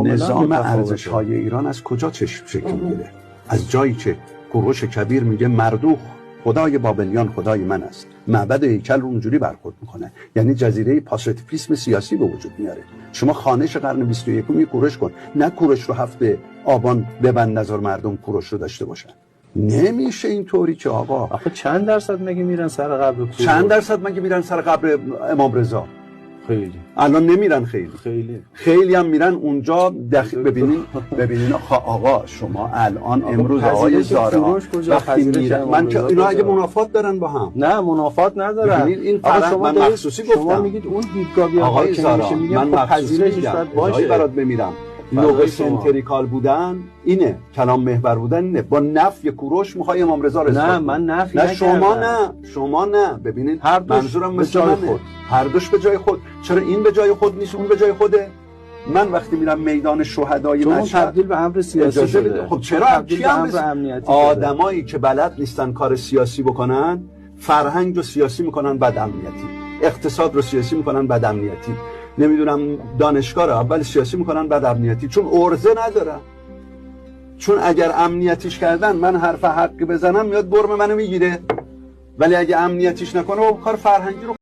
نظام ارزش‌های ایران از کجا چشم شکل می‌گیره؟ از جایی که کوروش کبیر میگه مردوخ خدای بابلیان خدای من است، معبد هیکل رو اونجوری برخورد میکنه، یعنی جزیره پاسیفیسم سیاسی به وجود میاره. شما خانش قرن 21 کوروش کن، نه کوروش رو 7 آبان ببند نظر مردم کوروش رو داشته باشن. نمیشه اینطوری که آقا. آخه چند درصد مگه میرن سر قبر کوروش؟ چند درصد مگه میرن سر قبر امام رضا؟ خیلی. الان نمیرن خیلی هم میرن اونجا ببینین آقا شما الان امروز آقای زارا وقتی میرن، من که اینا اگه منافات دارن با هم، نه منافات ندارن. این فرق من مخصوصی گفتم. شما میگید اون دیدگاه بیاد آقای زارا، من پذیرشش باید باشه. برات بمیرم. لوگ سنتریکال بودن اینه، کلام محور بودن اینه. با نفی کوروش میخوای امام رضا رو نه من نفی نکردم. شما نه ببینید منظورم مثل منه. هر دوش به جای خود. چرا این به جای خود نیست اون به جای خوده؟ من وقتی میرم میدان شهدای مشهد تبدیل به امر سیاسی شده. خب چرا تبدیل به امر امنیتی شده؟ آدمایی که بلد نیستن کار سیاسی بکنن، فرهنگ رو سیاسی میکنن بعد امنیتی، اقتصاد رو سیاسی میکنن بعد امنیتی، نمیدونم دانشگاه رو اول سیاسی میکنن بعد امنیتی، چون ارزه ندارن. چون اگر امنیتیش کردن من حرف حقی بزنم میاد برم منو میگیره، ولی اگه امنیتیش نکنه و کار فرهنگی رو